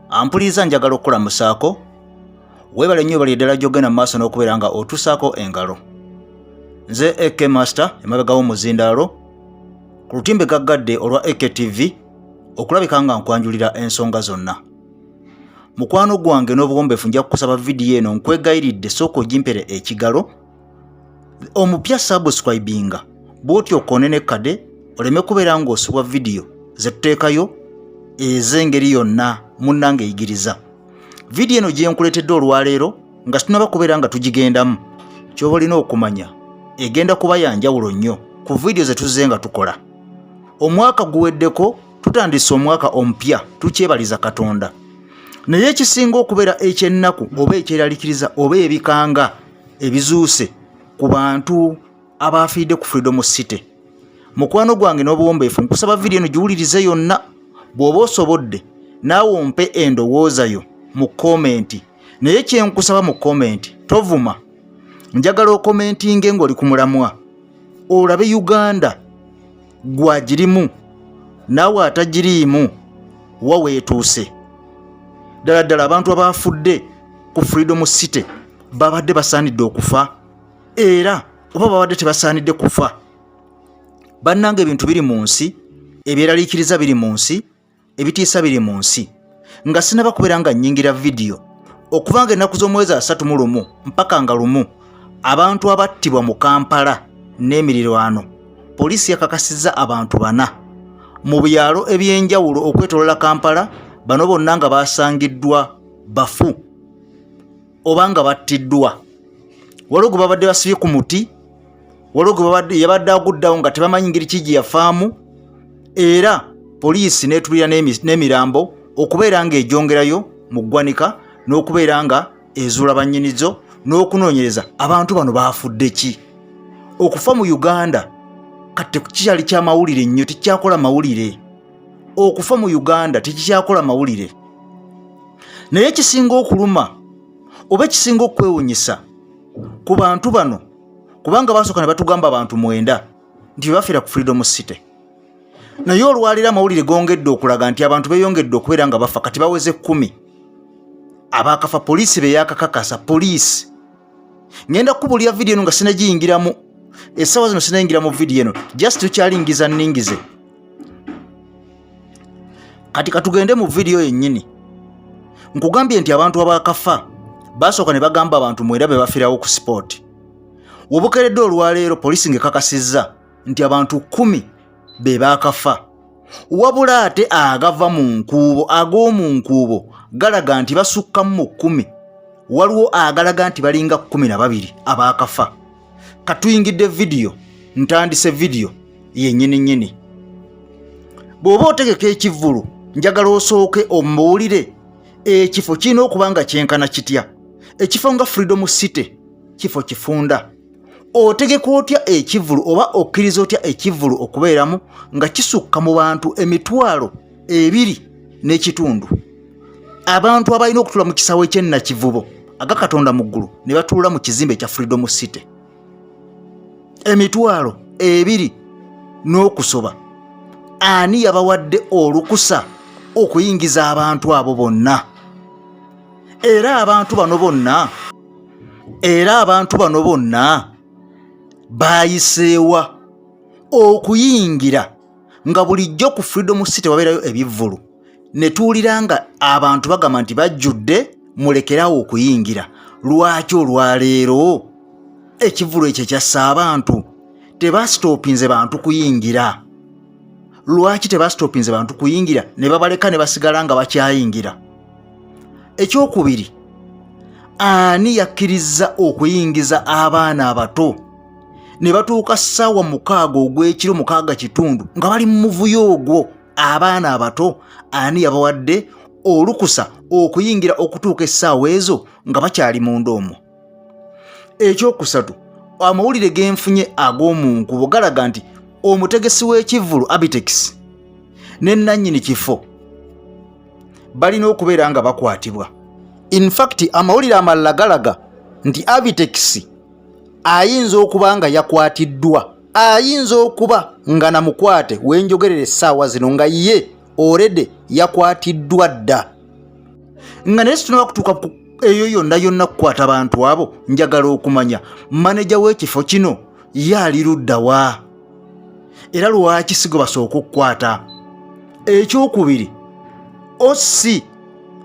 Ampuliriza njagala okukola musaako weebale nnyo bali ddala gy'ogenda mu maaso n'okubeera nga otuusaako engalo. Nze AK Master emabega w'omuzindaalo ku lutimbe gaggadde olwa AK TV okulabika nga nkwanjulira ensonga zonna. Mukwano gwange n'obuwombeefu nja kukusaba vidiyo eno nkwegayiridde sooka ogimpere ekigalo. Omupya subscribinga bw'otyo okone ne kade oleme kubeera ng'osubwa vidiyo ze tuteekayo ez'engeri yonna munnange eyigiriza. Vidiyo eno gye nkuleetedde olwaleero nga tunaba kubeera nga tugigendamu ky'oba olina okumanya egenda kuba ya njawulo nnyo ku vidiyo ze tuzze nga tukola. Omwaka guweddeko tutandise omwaka omupya tukyebaliza Katonda. Naye ekisinga okubeera ekyennaku oba ekyeraliikiriza oba ebikanga ebizuuse ku bantu abaafiidde ku Freedom City. Mukwano gwange n'obuwombeefu nkusaba vidiyo eno giwulirize yonna. Bw'oba osobodde naawe ompe endowooza yo mu komenti. Naye kye nkusaba mu komenti tovuma. Njagala okomentinge ng'oli ku mulamwa olabe Uganda gwagirimu naawe atagiriimu wa weetuuse. Ddala ddala abantu abaafudde ku Freedom City babadde basaanidde okufa era oba babadde tebasaanidde kufa. Bannange ebintu biri mu nsi, ebyeraliikiriza biri mu nsi, ebitiisa biri mu nsi. Nga sinaba kubeera nga nnyingira vidiyo okuva nga ennaku z'omwezi 31 mpaka nga 1 abantu abattibwa mu Kampala n'emirirwano. Poliisi yakakasizza abantu 4 mu byalo eby'enjawulo okwetoolola Kampala. Bano bonna nga basangiddwa bafu oba nga battiddwa. Waliwo gwe babadde basibye ku muti, waliwo gwe yabadde aguddawo nga tebamanyi ngeri ki gye yafaamu, era poliisi n'etulira n'emirambo okubeera nga ejongerayo mu ggwanika n'okubeera nga ezuula bannyinizo n'okunoonyereza abantu bano baafudde ki. Okufa mu Uganda kati kikyali kya mawulire nnyo, tekyakola mawulire. Okufa mu Uganda tekikyakola mawulire. Naye ekisinga okuluma oba ekisinga okwewuunyisa ku bantu bano, kubanga basooka ne batugamba abantu 9 nti bebafiira ku Freedom City. Naye olwalira amawulire gongedde okulaga nti abantu beeyongedde okubeera nga bafa, kati baweze 10 abaakafa. Poliisi be yakakakasa. Poliisi ngenda kubulya vidiyo eno nga sinagiyingiramu essaawa zino, sinayingira mu vidiyo eno just tukyalingiza nningize. Kati katugende mu vidiyo yennyini. Nkugambye nti abantu abaakafa basooka ne bagamba abantu 9 bebafiirawo ku sport. Wobukeredde olwaleero poliisi ng'ekakasizza nti abantu 10 be baakafa. Wabula ate agava mu nkuubo, ag'omu nkuubo galaga nti basukkamu mu 10. Waliwo agalaga nti balinga 12 abaakafa. Katuyingidde vidiyo, ntandise vidiyo yennyini nnyini. Bw'oba otegeka ekivvulu njagala osooke ombuulire ekifo kirina okuba nga kyenkana kitya. Ekifo nga Freedom City kifo kifunda. Otegeka otya ekivvulu oba okkiriza otya ekivvulu okubeeramu nga kisukka mu bantu 20,000 abantu abalina okutuula mu kisaawe ky'ennakivubo aga Katonda mu ggulu ne batuula mu kizimbe kya Freedom City 20,000 n'okusoba. Ani yabawadde olukusa okuyingiza abantu abo bonna? Era abantu bano bonna bayiseewa okuyingira nga bulijjo ku Freedom City wabeerayo ebivvulu ne tuwulira nga abantu bagamba nti bajjudde mulekerawo okuyingira. Lwaki olwaleero ekivvulu ekyo kyassa abantu? Tebasitoopinze bantu kuyingira. Lwaki tebasitoopinze bantu kuyingira ne babaleka ne basigala nga bakyayingira? Ekyokubiri, ani yakkiriza okuyingiza abaana abato ne batuuka ssaawa 6 ogw'ekiro 6 nga bali mu muvuyo ogwo? Abaana abato ani yabawadde olukusa okuyingira okutuuka essaawa ezo nga bakyali munda omwo? Ekyokusatu, amawulire genfunye ag'omu nkubo galaga nti omutegesi w'ekivvulu Abitex ne nannyini kifo balina okubeera nga bakwatibwa. In fact amawulire amalala galaga nti Abitex ayinza okuba nga yakwatiddwa, ayinza okuba nga namukwate wenjogerera essaawa zino nga ye already yakwatiddwa dda. nga naye situnaba kutuuka eyo yonna kukwata abantu abo. Njagala okumanya maneja w'ekifo kino yaali luddawa era lwaki sigo basooka okukwata. Ekyokubiri, OC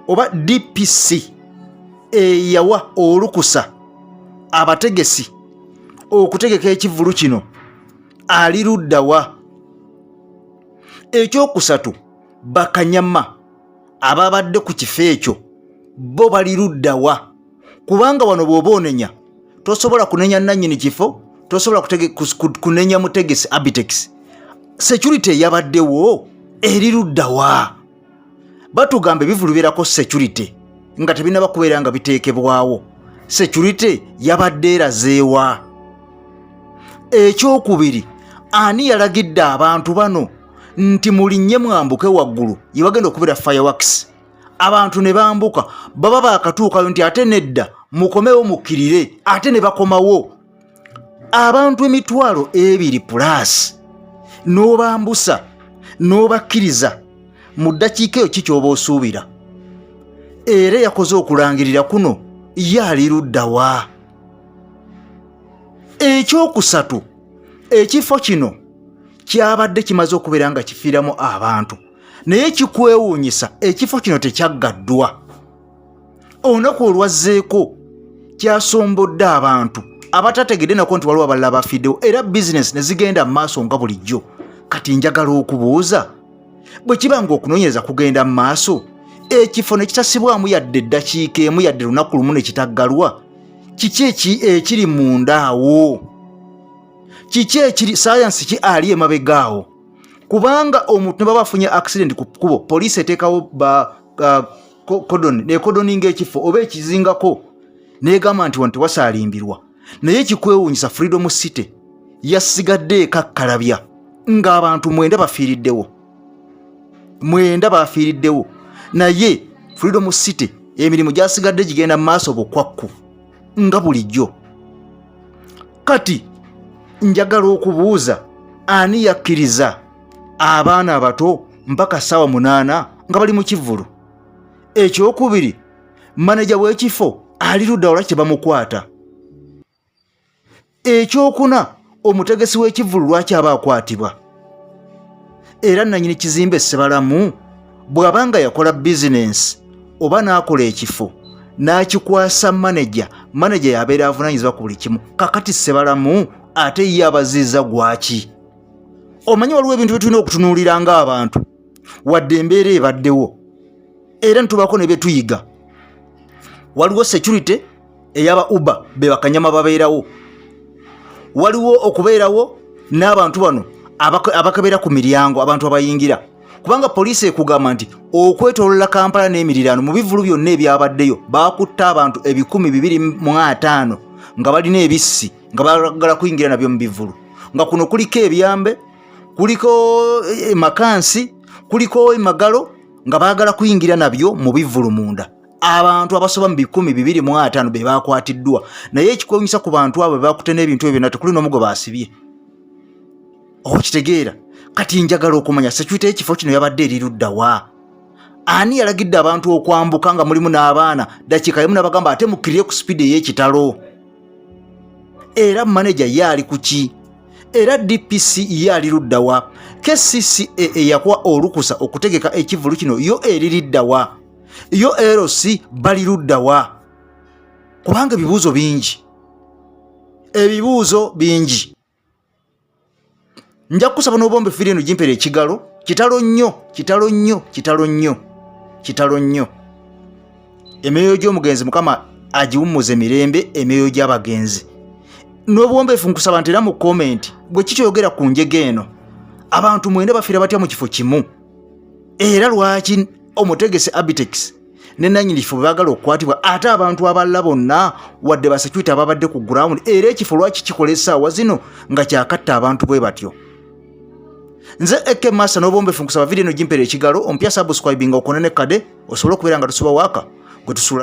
oba DPC eyawa olukusa abategesi okutegeka ekivvulu kino ali luddawa. Ekyokusatu, bakanyama ababadde ku kifo ekyo bo bali luddawa, kubanga wano bw'oba onenya tosobola kunenya nannyini kifo, tosobola kunenya mutegesi Abitex. Security eyabaddewo eri luddawa. Batugamba ebivvulu bibeerako security nga tebinaba kubeera nga biteekebwawo. Security yabadde erazeewa. Ekyokubiri, ani yalagidde abantu bano nti mulinnye mwambuke waggulu yewagenda okubeera fireworks? Abantu ne bambuka baba baakatuukayo nti ate nedda mukomewo mukkirire, ate ne bakomawo. Abantu 200+ n'obambusa n'obakkiriza mu ddakiika eyo kikyoba osuubira. Era yakoze okulangirira kuno yaali luddawa. Ekyokusatu, ekifo kino kyabadde kimaze okubeera nga kifiiramu abantu, naye kikwewuunyisa ekifo kino tekyaggaddwa. Olunaku olwazzeeko kyasombodde abantu abatategedde nako nti waliwo abalala bafiddewo, era bizinesi ne zigenda mu maaso nga bulijjo. Kati njagala okubuuza, bwe kiba nga okunoonyereza kugenda mu maaso, ekifo ne kitasibwamu yadde eddakiika emu yadde lunaku lumu ne kitaggalwa, kiki ekiri munda awo? Kiki ekiri sayansi ki ali emabega awo? Kubanga omuntu ne baba afunye accident ku kkubo, poliisi eteekawo nekodoninga ekifo oba ekizingako negamba nti wano tewasaalimbirwa, naye ekikwewuunyisa Freedom City yasigadde ekakkalabya ng'abantu 9 bafiiriddewo. 9 bafiiriddewo, naye Freedom City emirimu gyasigadde gigenda mu maaso bukwakku nga bulijjo. Kati njagala okubuuza, ani yakkiriza abaana abato mpaka ssaawa 8 nga bali mu kivvulu? Ekyokubiri, maneja w'ekifo ali luddawa lwaki bamukwata? Ekyokuna, omutegesi w'ekivvulu lwaki aba akwatibwa? Era nannyini kizimbe Ssebalamu bw'abanga yakola bizinensi oba n'akola ekifo n'akikwasa maneja yabeera avunaanyizibwa ku buli kimu. Kakati Ssebalamu ate ye abaziiza gwaki? Omanyi waliwo ebintu bye tulina okutunuulira ng'abantu wadde embeera ebaddewo, era ntubako ne bye tuyiga. Waliwo security eyaba Uber be bakanyama babeerawo. Waliwo okubeerawo n'abantu bano abakabeera ku miryango, abantu abayingira. Kubanga poliisi ekugamba nti okwetoolola Kampala n'emirirano mu bivvulu byonna ebyabaddeyo baakutta abantu 225 nga balina ebissi nga baagala kuyingira nabyo mu bivvulu. Nga kuno kuliko ebyambe, kuliko makansi, kuliko emagalo nga baagala kuyingira nabyo mu bivvulu munda. Abantu abasoba mu 225 be bakwatiddwa, naye ekikwewuunyisa ku bantu abo baakutte n'ebintu ebyo nate kuli n'omu gwe baasibye. Okitegeera? Kati njagala okumanya security y'ekifo kino yabadde eri luddawa? Ani yalagidde abantu okwambuka nga mulimu n'abaana dakiika emu n'abagamba ate mukkirire ku sipiidi ey'ekitalo? Era maneja ye ali ku ki? Era DPC ye ali luddawa? KCC eyakuwa olukusa okutegeka ekivvulu kino yo eri liddawa? Yo LC bali luddawa? Kubanga ebibuuzo bingi. Nja kusaba n'obombe firi eno gimpera ekigalo. Kitalo nnyo. Emyoyo gy'omugenzi Mukama agiwummuze mirembe, emyoyo gy'abagenzi. N'obwombeefu nkusaba nti era mu komenti bwe kikyogera ku njege eno, abantu 9 bafiira batya mu kifo kimu? Era lwaki omutegesi Abitex ne nannyini kifo baagala okukwatibwa ate abantu abalala bonna wadde basecurity ababadde ku ground? Era ekifo lwaki kikola essaawa zino nga kyakatta abantu bwe batyo? Nze ekakasizza n'obwombeefu nkusaba vidiyo eno gimpera ekigalo, ompya subscribing okonene kade osobole okubeera nga tusuba waaka gwe tusula.